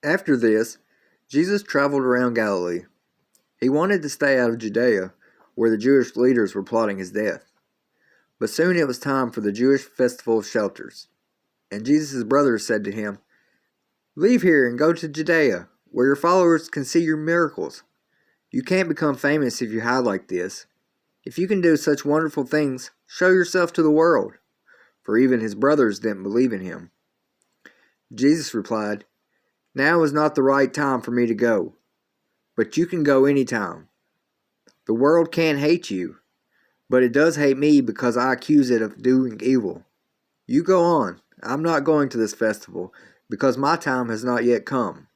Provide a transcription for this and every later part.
After this, Jesus traveled around Galilee. He wanted to stay out of Judea, where the Jewish leaders were plotting his death. But soon it was time for the Jewish festival of shelters, and Jesus' brothers said to him, "Leave here and go to Judea, where your followers can see your miracles. You can't become famous if you hide like this. If you can do such wonderful things, show yourself to the world." For even his brothers didn't believe in him. Jesus replied, "Now is not the right time for me to go, but you can go any time. The world can't hate you, but it does hate me because I accuse it of doing evil. You go on. I'm not going to this festival because my time has not yet come."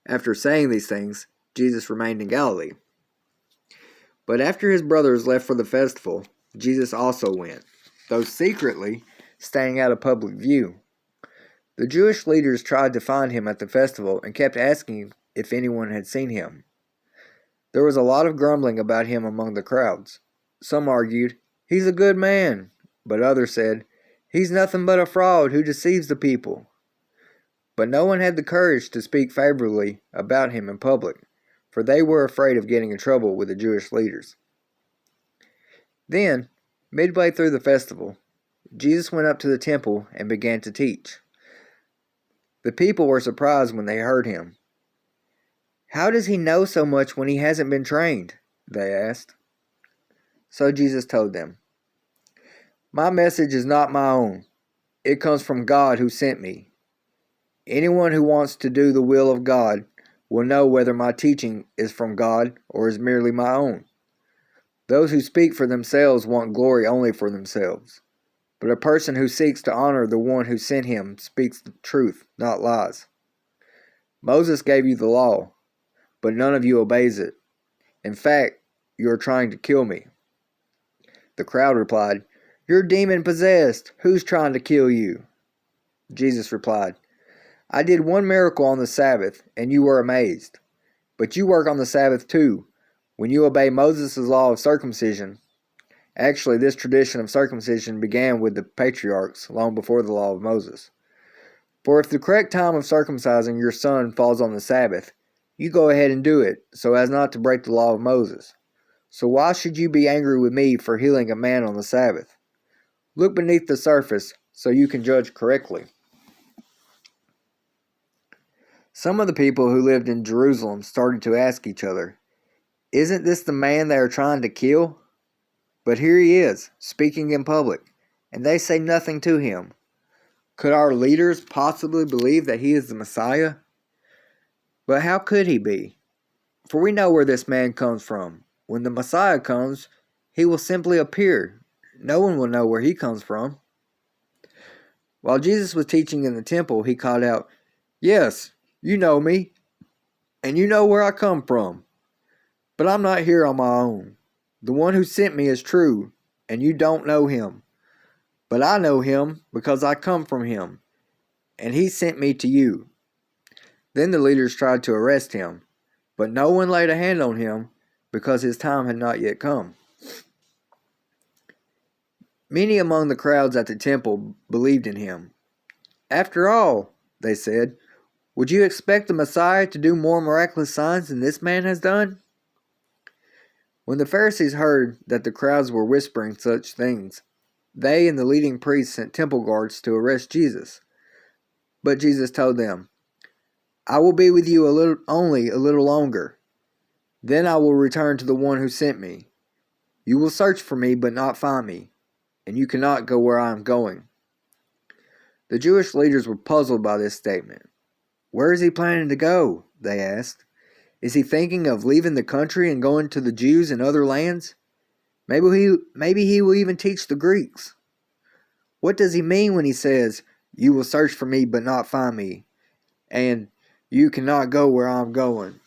After saying these things, Jesus remained in Galilee. But after his brothers left for the festival, Jesus also went, though secretly, staying out of public view. The Jewish leaders tried to find him at the festival and kept asking if anyone had seen him. There was a lot of grumbling about him among the crowds. Some argued, "He's a good man," but others said, "He's nothing but a fraud who deceives the people." But no one had the courage to speak favorably about him in public, for they were afraid of getting in trouble with the Jewish leaders. Then, midway through the festival, Jesus went up to the temple and began to teach. The people were surprised when they heard him. "How does he know so much when he hasn't been trained?" they asked. So Jesus told them, "My message is not my own. It comes from God who sent me. Anyone who wants to do the will of God will know whether my teaching is from God or is merely my own. Those who speak for themselves want glory only for themselves. But a person who seeks to honor the one who sent him speaks the truth, not lies. Moses gave you the law, but none of you obeys it. In fact, you are trying to kill me." The crowd replied, "You're demon-possessed. Who's trying to kill you?" Jesus replied, "I did one miracle on the Sabbath, and you were amazed. But you work on the Sabbath too, when you obey Moses' law of circumcision. Actually, this tradition of circumcision began with the patriarchs long before the law of Moses. For if the correct time of circumcising your son falls on the Sabbath, you go ahead and do it, so as not to break the law of Moses. So why should you be angry with me for healing a man on the Sabbath? Look beneath the surface so you can judge correctly." Some of the people who lived in Jerusalem started to ask each other, "Isn't this the man they are trying to kill? But here he is, speaking in public, and they say nothing to him. Could our leaders possibly believe that he is the Messiah? But how could he be? For we know where this man comes from. When the Messiah comes, he will simply appear. No one will know where he comes from." While Jesus was teaching in the temple, he called out, "Yes, you know me, and you know where I come from. But I'm not here on my own. The one who sent me is true, and you don't know him. But I know him because I come from him, and he sent me to you." Then the leaders tried to arrest him, but no one laid a hand on him because his time had not yet come. Many among the crowds at the temple believed in him. "After all," they said, "would you expect the Messiah to do more miraculous signs than this man has done?" When the Pharisees heard that the crowds were whispering such things, they and the leading priests sent temple guards to arrest Jesus. But Jesus told them, "I will be with you only a little longer. Then I will return to the one who sent me. You will search for me but not find me, and you cannot go where I am going." The Jewish leaders were puzzled by this statement. "Where is he planning to go?" they asked. "Is he thinking of leaving the country and going to the Jews in other lands? Maybe he will even teach the Greeks. What does he mean when he says, 'You will search for me but not find me,' and 'You cannot go where I am going'?"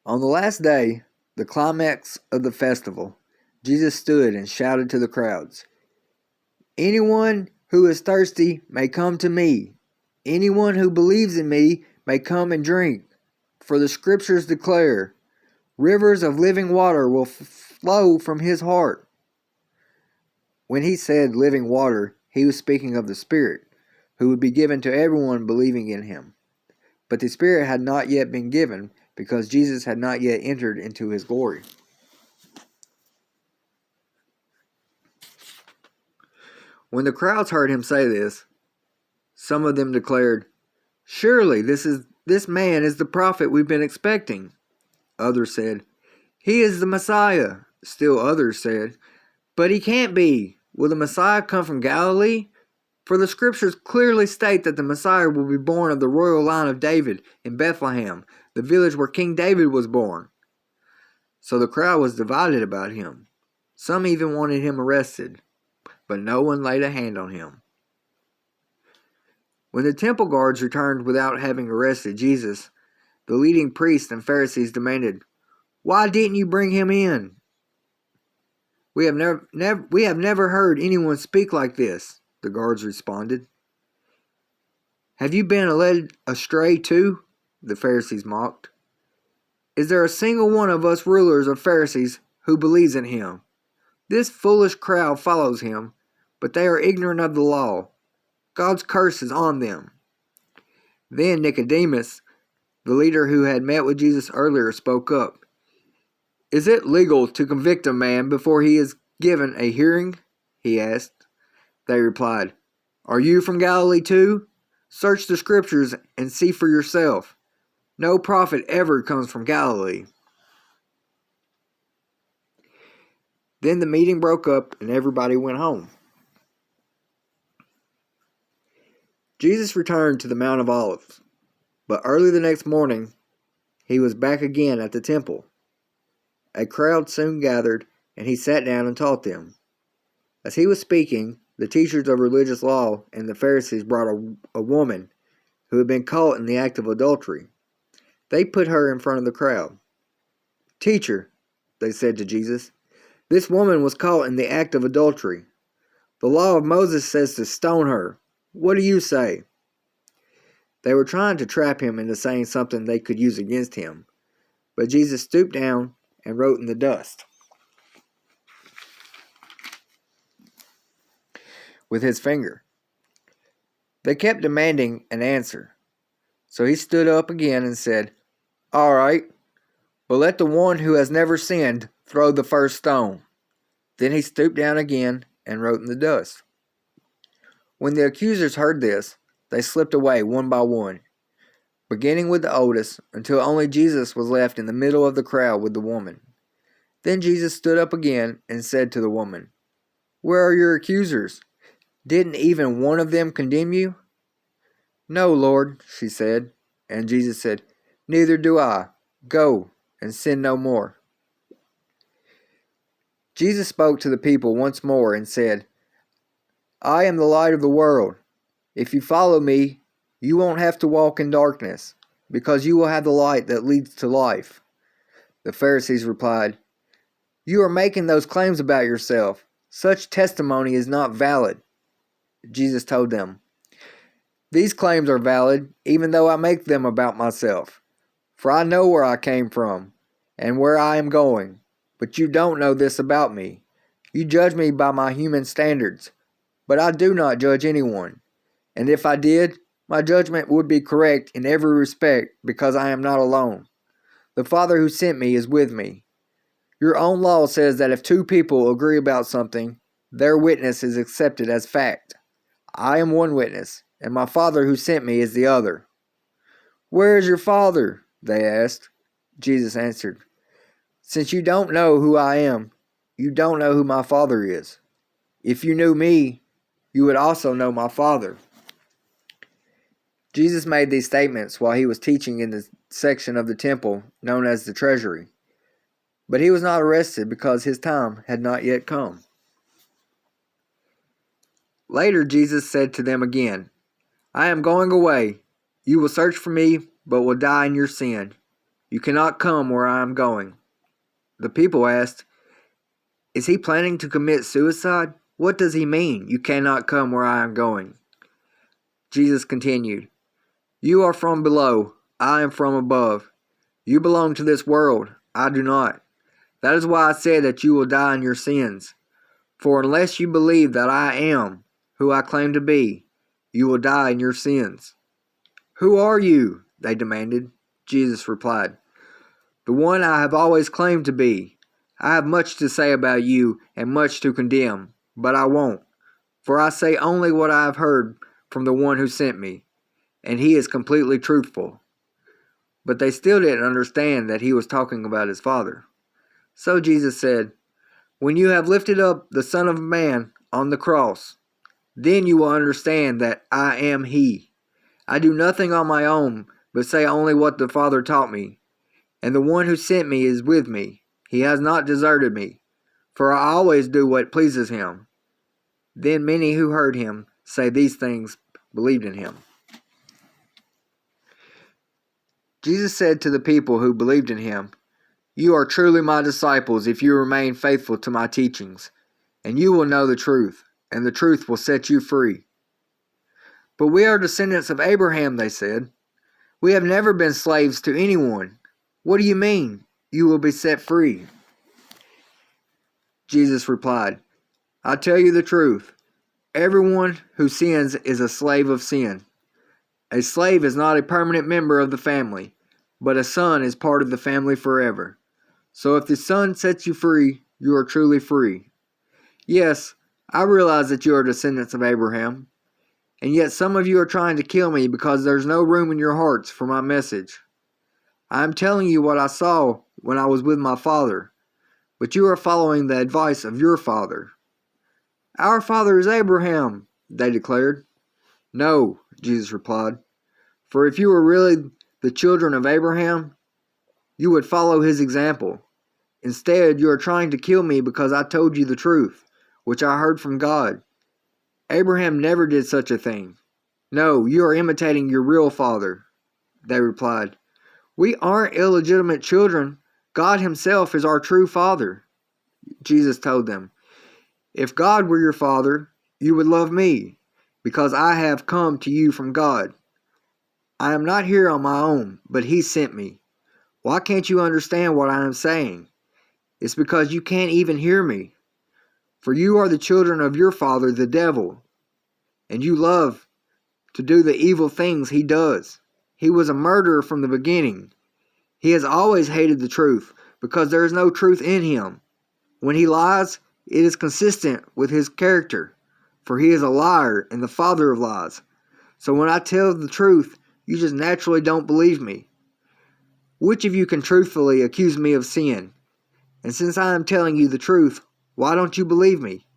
On the last day, the climax of the festival, Jesus stood and shouted to the crowds, "Anyone who is thirsty may come to me. Anyone who believes in me may come and drink. For the scriptures declare, rivers of living water will flow from his heart." When he said living water, he was speaking of the Spirit, who would be given to everyone believing in him. But the Spirit had not yet been given, because Jesus had not yet entered into his glory. When the crowds heard him say this, some of them declared, "Surely this man is the prophet we've been expecting." Others said, "He is the Messiah." Still others said, "But he can't be. Will the Messiah come from Galilee? For the scriptures clearly state that the Messiah will be born of the royal line of David in Bethlehem, the village where King David was born." So the crowd was divided about him. Some even wanted him arrested, but no one laid a hand on him. When the temple guards returned without having arrested Jesus, the leading priests and Pharisees demanded, "Why didn't you bring him in? We have never heard anyone speak like this," the guards responded. "Have you been led astray too?" the Pharisees mocked. "Is there a single one of us rulers of Pharisees who believes in him? This foolish crowd follows him, but they are ignorant of the law. God's curse is on them." Then Nicodemus, the leader who had met with Jesus earlier, spoke up. "Is it legal to convict a man before he is given a hearing?" he asked. They replied, "Are you from Galilee too? Search the scriptures and see for yourself. No prophet ever comes from Galilee." Then the meeting broke up and everybody went home. Jesus returned to the Mount of Olives, but early the next morning he was back again at the temple. A crowd soon gathered, and he sat down and taught them. As he was speaking, the teachers of religious law and the Pharisees brought a woman who had been caught in the act of adultery. They put her in front of the crowd. "Teacher," they said to Jesus, "this woman was caught in the act of adultery. The law of Moses says to stone her. What do you say?" They were trying to trap him into saying something they could use against him, but Jesus stooped down and wrote in the dust with his finger. They kept demanding an answer, so he stood up again and said, "All right, but let the one who has never sinned throw the first stone." Then he stooped down again and wrote in the dust. When the accusers heard this, they slipped away one by one, beginning with the oldest, until only Jesus was left in the middle of the crowd with the woman. Then Jesus stood up again and said to the woman, "Where are your accusers? Didn't even one of them condemn you?" "No, Lord," she said. And Jesus said, "Neither do I. Go and sin no more." Jesus spoke to the people once more and said, "I am the light of the world. If you follow me, you won't have to walk in darkness, because you will have the light that leads to life." The Pharisees replied, "You are making those claims about yourself. Such testimony is not valid." Jesus told them, "These claims are valid, even though I make them about myself. For I know where I came from, and where I am going. But you don't know this about me. You judge me by my human standards, but I do not judge anyone. And if I did, my judgment would be correct in every respect, because I am not alone. The Father who sent me is with me. Your own law says that if two people agree about something, their witness is accepted as fact. I am one witness, and my Father who sent me is the other." "Where is your Father?" they asked. Jesus answered, "Since you don't know who I am, you don't know who my Father is. If you knew me, you would also know my Father." Jesus made these statements while he was teaching in the section of the temple known as the treasury. But he was not arrested because his time had not yet come. Later, Jesus said to them again, "I am going away. You will search for me, but will die in your sin. You cannot come where I am going." The people asked, "Is he planning to commit suicide? What does he mean, you cannot come where I am going?" Jesus continued, "You are from below, I am from above. You belong to this world, I do not. That is why I said that you will die in your sins. For unless you believe that I am who I claim to be, You will die in your sins." "Who are you?" they demanded. Jesus replied, "The one I have always claimed to be. I have much to say about you and much to condemn, but I won't, for I say only what I have heard from the one who sent me, and he is completely truthful." But they still didn't understand that he was talking about his Father. So Jesus said, "When you have lifted up the Son of Man on the cross, then you will understand that I am he. I do nothing on my own, but say only what the Father taught me. And the one who sent me is with me. He has not deserted me, for I always do what pleases him." Then many who heard him say these things believed in him. Jesus said to the people who believed in him, "You are truly my disciples if you remain faithful to my teachings, and you will know the truth, and the truth will set you free." "But we are descendants of Abraham," they said. "We have never been slaves to anyone. What do you mean, you will be set free?" Jesus replied, "I tell you the truth. Everyone who sins is a slave of sin. A slave is not a permanent member of the family, but a son is part of the family forever. So if the Son sets you free, you are truly free. Yes, I realize that you are descendants of Abraham, and yet some of you are trying to kill me because there's no room in your hearts for my message. I am telling you what I saw when I was with my father, but you are following the advice of your father." "Our father is Abraham," they declared. "No," Jesus replied, "for if you were really the children of Abraham, you would follow his example. Instead, you are trying to kill me because I told you the truth, which I heard from God. Abraham never did such a thing." "No, you are imitating your real father," they replied. "We aren't illegitimate children. God himself is our true father." Jesus told them, "If God were your father, you would love me, because I have come to you from God. I am not here on my own, but he sent me. Why can't you understand what I am saying? It's because you can't even hear me. For you are the children of your father, the devil, and you love to do the evil things he does. He was a murderer from the beginning. He has always hated the truth, because there is no truth in him. When he lies, it is consistent with his character, for he is a liar and the father of lies. So when I tell the truth, you just naturally don't believe me. Which of you can truthfully accuse me of sin? And since I am telling you the truth, why don't you believe me?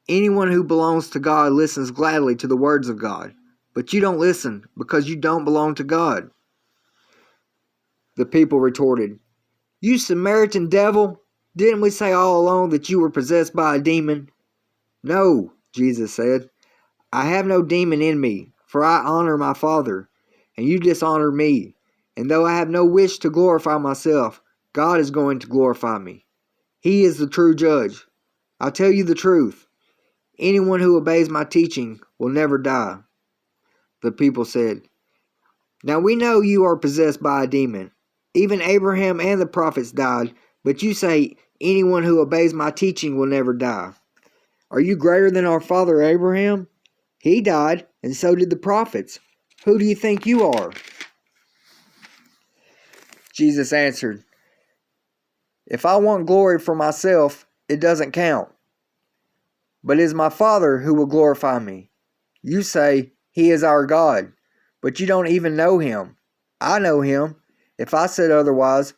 Anyone who belongs to God listens gladly to the words of God, but you don't listen because you don't belong to God." The people retorted, "You Samaritan devil, didn't we say all along that you were possessed by a demon?" "No," Jesus said, "I have no demon in me, for I honor my Father, and you dishonor me. And though I have no wish to glorify myself, God is going to glorify me. He is the true judge. I'll tell you the truth. Anyone who obeys my teaching will never die." The people said, "Now we know you are possessed by a demon. Even Abraham and the prophets died, but you say anyone who obeys my teaching will never die. Are you greater than our father Abraham? He died, and so did the prophets. Who do you think you are?" Jesus answered, "If I want glory for myself, it doesn't count. But it is my Father who will glorify me. You say, he is our God, but you don't even know him. I know him. If I said otherwise,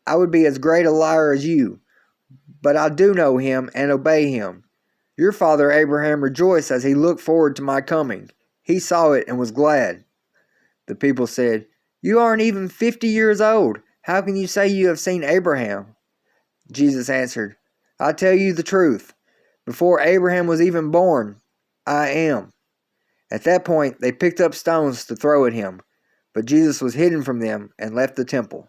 I would be as great a liar as you. But I do know him and obey him. Your father Abraham rejoiced as he looked forward to my coming. He saw it and was glad." The people said, "You aren't even 50 years old. How can you say you have seen Abraham?" Jesus answered, "I tell you the truth. Before Abraham was even born, I am." At that point, they picked up stones to throw at him, but Jesus was hidden from them and left the temple.